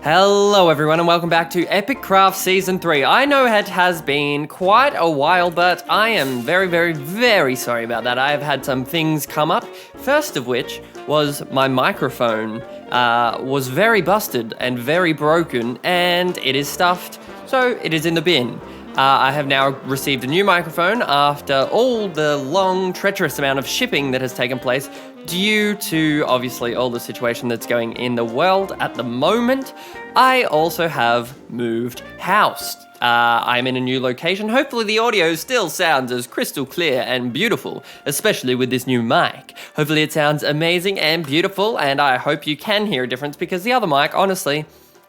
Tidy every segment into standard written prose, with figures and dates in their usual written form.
Hello everyone and welcome back to Epic Craft Season 3. I know it has been quite a while, but I am very sorry about that. I have had some things come up, first of which was my microphone was very busted and very broken, and it is stuffed, so it is in the bin. I have now received a new microphone after all the long, treacherous amount of shipping that has taken place due to, obviously, all the situation that's going in the world at the moment. I also have moved house. I'm in a new location. Hopefully the audio still sounds as crystal clear and beautiful, especially with this new mic. Hopefully it sounds amazing and beautiful, and I hope you can hear a difference because the other mic, honestly,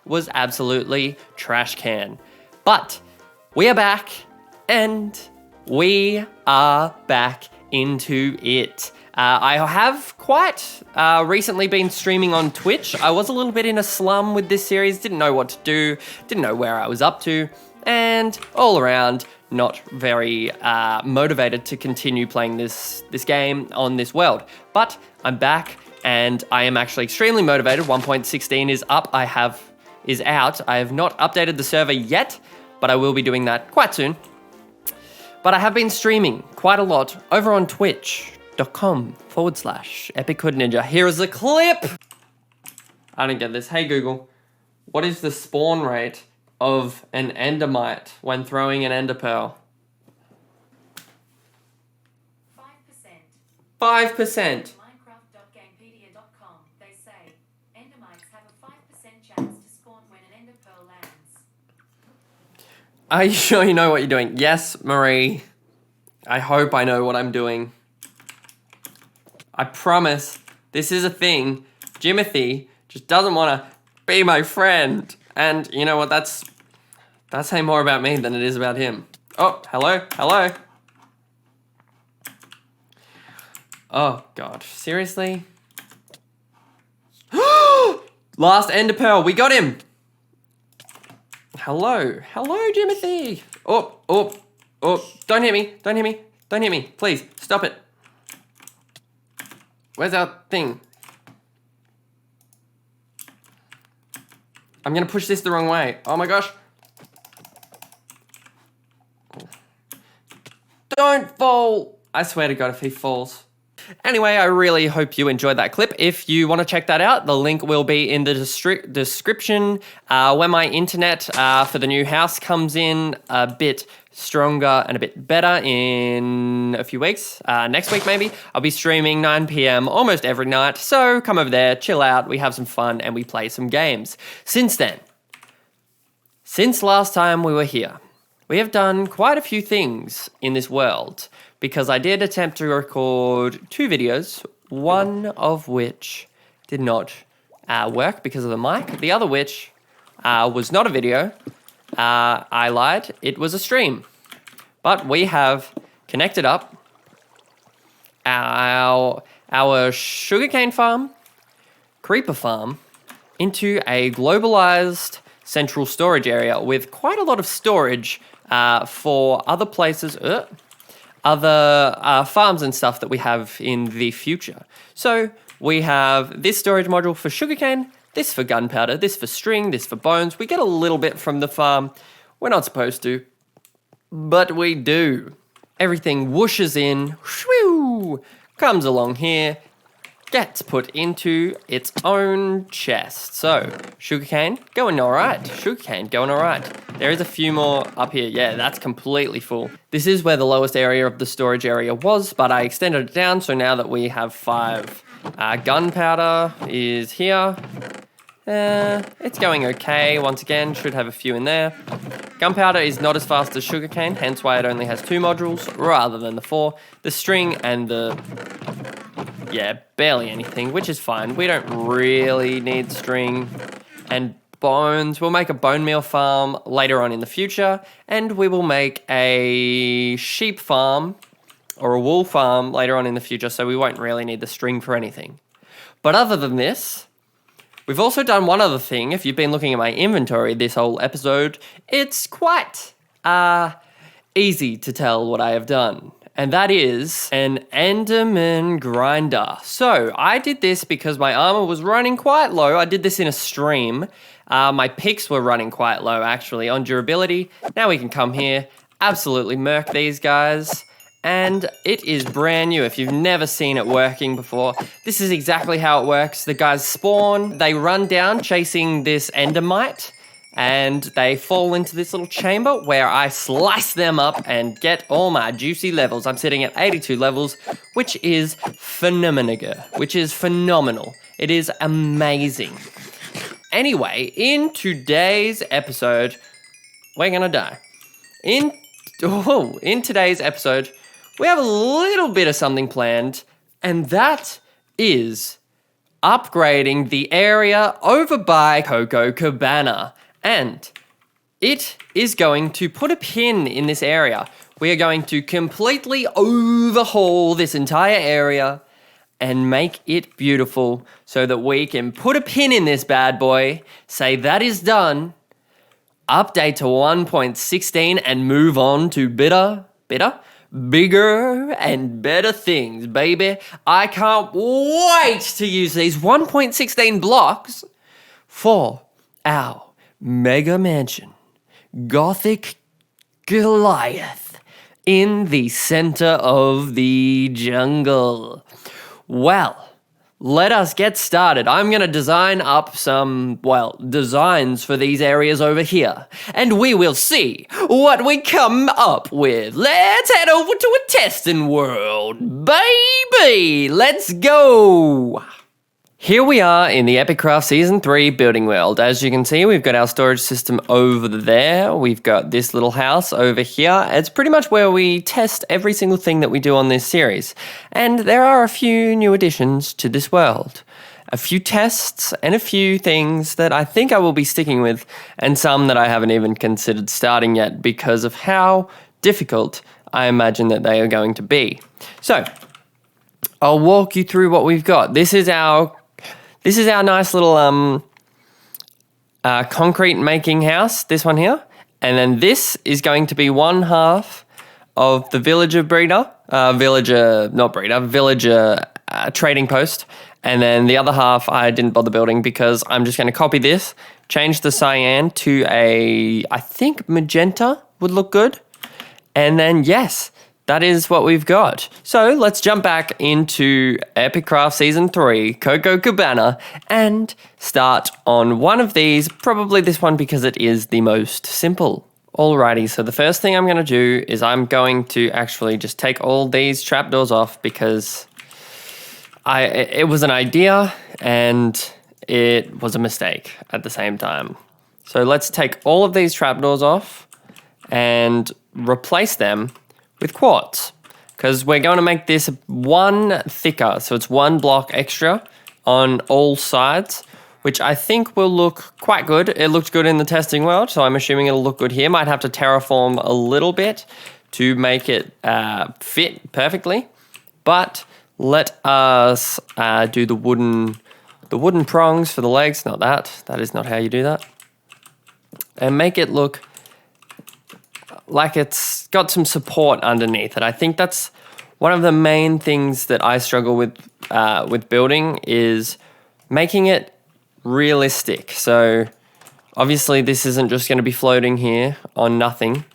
was absolutely trash can. But we are back, and we are back into it. I have quite recently been streaming on Twitch. I was a little bit in a slum with this series, didn't know what to do, didn't know where I was up to, and all around not very motivated to continue playing this game on this world. But I'm back, and I am actually extremely motivated. 1.16 is up, is out. I have not updated the server yet, but I will be doing that quite soon. But I have been streaming quite a lot over on twitch.com/EpicHoodNinja. Here is a clip. I don't get this. Hey Google, what is the spawn rate of an endermite when throwing an ender pearl? 5%. 5%. Minecraft.gamepedia.com, they say endermites have a 5% chance to spawn when an ender pearl lands. Are you sure you know what you're doing? Yes, Marie. I hope I know what I'm doing. I promise this is a thing. Jimothy just doesn't want to be my friend. And you know what? That's saying more about me than it is about him. Oh, hello? Oh, God. Seriously? Last ender pearl. We got him. Hello, Jimothy. Oh, don't hit me, please, stop it. Where's our thing? I'm gonna push this the wrong way. Oh my gosh. Don't fall. I swear to God, if he falls. Anyway, I really hope you enjoyed that clip. If you want to check that out, the link will be in the description. When my internet for the new house comes in a bit stronger and a bit better in a few weeks, next week maybe, I'll be streaming 9 p.m. almost every night. So come over there, chill out, we have some fun, and we play some games. Since last time we were here, we have done quite a few things in this world, because I did attempt to record 2 videos, one of which did not work because of the mic. The other which was not a video. I lied, it was a stream. But we have connected up our sugarcane farm, creeper farm, into a globalized central storage area with quite a lot of storage for other places, other farms and stuff that we have in the future. So we have this storage module for sugarcane, this for gunpowder, this for string, this for bones. We get a little bit from the farm. We're not supposed to, but we do. Everything whooshes in, shwoo, comes along here, gets put into its own chest. So, sugarcane, going all right. There is a few more up here. Yeah, that's completely full. This is where the lowest area of the storage area was, but I extended it down, so now that we have 5 gunpowder is here. It's going okay. Once again, should have a few in there. Gunpowder is not as fast as sugarcane, hence why it only has 2 modules rather than the 4. The string and barely anything, which is fine. We don't really need string and bones. We'll make a bone meal farm later on in the future, and we will make a sheep farm or a wool farm later on in the future, so we won't really need the string for anything. But other than this, we've also done one other thing. If you've been looking at my inventory this whole episode, it's quite easy to tell what I have done. And that is an Enderman grinder. So I did this because my armor was running quite low. I did this in a stream. My picks were running quite low actually on durability. Now we can come here, absolutely murk these guys. And it is brand new. If you've never seen it working before, this is exactly how it works. The guys spawn, they run down chasing this endermite, and they fall into this little chamber where I slice them up and get all my juicy levels. I'm sitting at 82 levels, which is phenomenal. It is amazing. Anyway, in today's episode, we're gonna die. In today's episode, we have a little bit of something planned, and that is upgrading the area over by Coco Cabana. And it is going to put a pin in this area. We are going to completely overhaul this entire area and make it beautiful so that we can put a pin in this bad boy, say that is done, update to 1.16 and move on to bigger and better things, baby. I can't wait to use these 1.16 blocks for our mega mansion, Gothic Goliath, in the center of the jungle. Well, let us get started. I'm going to design up some, designs for these areas over here. And we will see what we come up with. Let's head over to a testing world. Baby, let's go. Here we are in the Epic Craft Season 3 building world. As you can see, we've got our storage system over there. We've got this little house over here. It's pretty much where we test every single thing that we do on this series. And there are a few new additions to this world. A few tests and a few things that I think I will be sticking with, and some that I haven't even considered starting yet because of how difficult I imagine that they are going to be. So, I'll walk you through what we've got. This is our nice little concrete making house, this one here. And then this is going to be one half of the villager trading post. And then the other half I didn't bother building because I'm just going to copy this, change the cyan to I think magenta would look good. And then yes, that is what we've got. So let's jump back into Epic Craft Season 3, Coco Cabana, and start on one of these, probably this one because it is the most simple. Alrighty, so the first thing I'm going to do is I'm going to actually just take all these trapdoors off because it was an idea and it was a mistake at the same time. So let's take all of these trapdoors off and replace them with quartz, because we're going to make this one thicker, so it's one block extra on all sides, which I think will look quite good. It looked good in the testing world, so I'm assuming it'll look good here. Might have to terraform a little bit to make it fit perfectly, but let us do the wooden prongs for the legs. Not that is not how you do that, and make it look like it's got some support underneath it. I think that's one of the main things that I struggle with building, is making it realistic. So obviously this isn't just going to be floating here on nothing,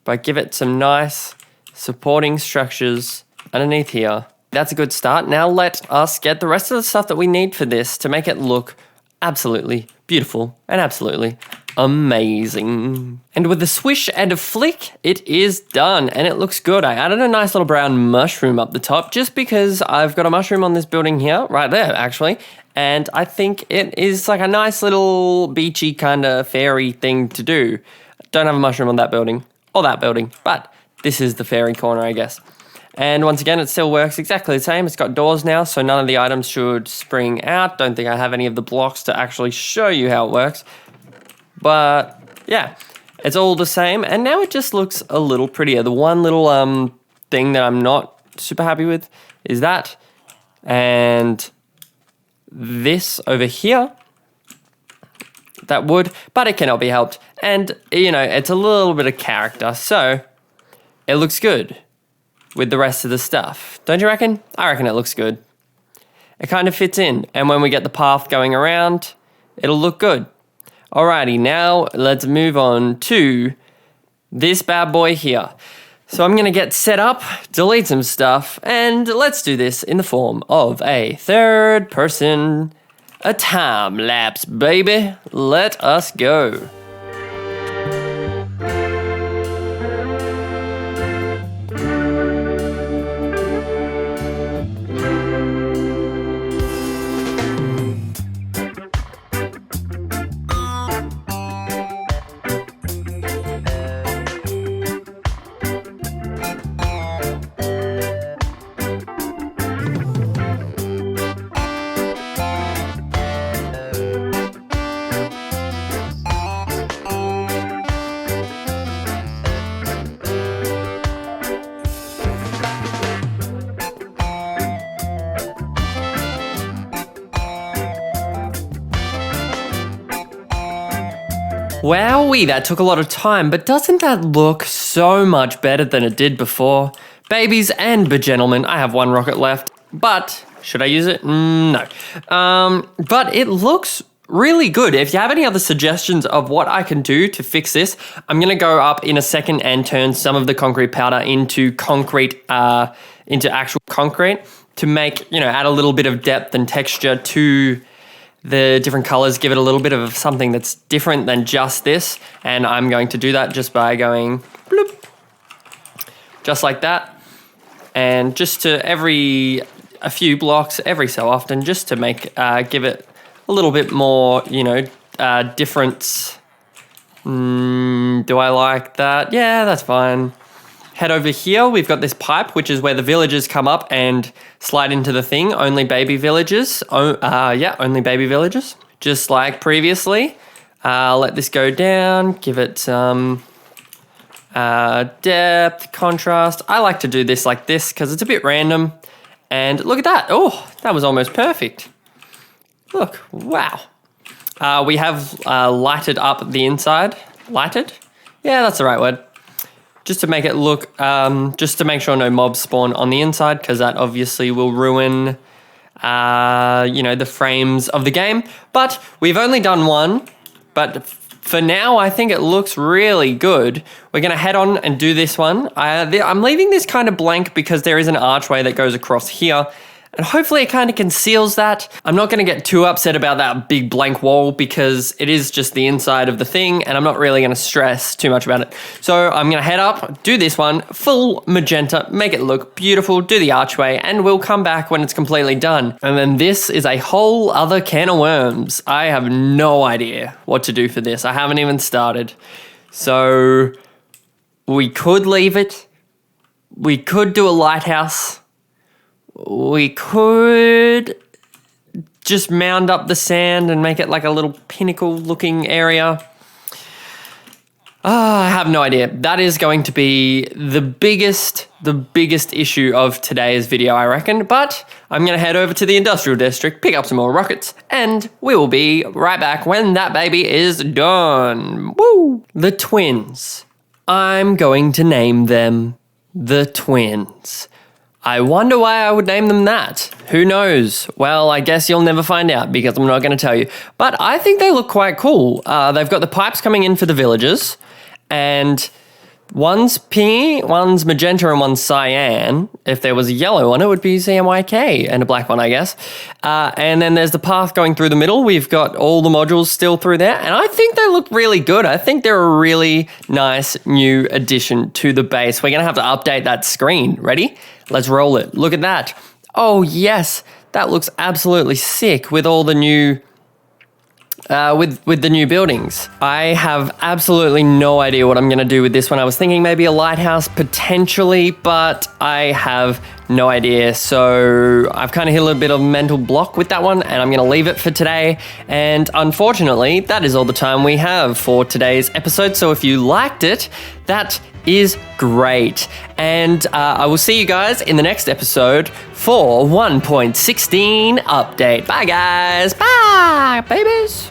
but give it some nice supporting structures underneath here. That's a good start. Now let us get the rest of the stuff that we need for this to make it look absolutely beautiful and absolutely amazing. And with a swish and a flick, it is done and it looks good. I added a nice little brown mushroom up the top just because I've got a mushroom on this building here, right there actually, and I think it is like a nice little beachy kind of fairy thing to do. Don't have a mushroom on that building or that building, but this is the fairy corner, I guess. And once again, it still works exactly the same. It's got doors now, so none of the items should spring out. Don't think I have any of the blocks to actually show you how it works. But yeah, it's all the same. And now it just looks a little prettier. The one little thing that I'm not super happy with is that. And this over here, that wood, but it cannot be helped. And, you know, it's a little bit of character, so it looks good with the rest of the stuff. Don't you reckon? I reckon it looks good. It kind of fits in, and when we get the path going around, it'll look good. Alrighty, now let's move on to this bad boy here. So I'm going to get set up, delete some stuff, and let's do this in the form of a third person, a time lapse, baby. Let us go. Wowee, that took a lot of time, but doesn't that look so much better than it did before? Babies and gentlemen, I have one rocket left, but should I use it? No. But it looks really good. If you have any other suggestions of what I can do to fix this, I'm going to go up in a second and turn some of the concrete powder into actual concrete to make, add a little bit of depth and texture to the different colors, give it a little bit of something that's different than just this. And I'm going to do that just by going bloop, just like that. And just to a few blocks every so often, just to give it a little bit more, difference. Do I like that? Yeah, that's fine. Head over here, we've got this pipe, which is where the villagers come up and slide into the thing. Only baby villagers. Only baby villagers. Just like previously. Let this go down, give it some depth, contrast. I like to do this like this because it's a bit random. And look at that. Oh, that was almost perfect. Look, wow. We have lighted up the inside. Lighted? Yeah, that's the right word. Just to make it look, just to make sure no mobs spawn on the inside, because that obviously will ruin, the frames of the game. But we've only done one, but for now, I think it looks really good. We're going to head on and do this one. I'm leaving this kind of blank because there is an archway that goes across here. And hopefully it kind of conceals that. I'm not going to get too upset about that big blank wall because it is just the inside of the thing and I'm not really going to stress too much about it. So I'm going to head up, do this one, full magenta, make it look beautiful, do the archway, and we'll come back when it's completely done. And then this is a whole other can of worms. I have no idea what to do for this. I haven't even started. So we could leave it. We could do a lighthouse. We could just mound up the sand and make it like a little pinnacle looking area. I have no idea. That is going to be the biggest issue of today's video, I reckon. But I'm going to head over to the industrial district, pick up some more rockets, and we will be right back when that baby is done. Woo! The twins. I'm going to name them the twins. I wonder why I would name them that. Who knows? Well, I guess you'll never find out because I'm not going to tell you. But I think they look quite cool. They've got the pipes coming in for the villagers. And one's pink, one's magenta, and one's cyan. If there was a yellow one, it would be CMYK, and a black one, I guess. And then there's the path going through the middle. We've got all the modules still through there, and I think they look really good. I think they're a really nice new addition to the base. We're going to have to update that screen. Ready? Let's roll it. Look at that. Oh, yes. That looks absolutely sick with all the new... with the new buildings. I have absolutely no idea what I'm going to do with this one. I was thinking maybe a lighthouse potentially, but I have no idea. So I've kind of hit a little bit of a mental block with that one, and I'm going to leave it for today. And unfortunately, that is all the time we have for today's episode. So if you liked it, that is great. And I will see you guys in the next episode for 1.16 update. Bye, guys. Bye, babies.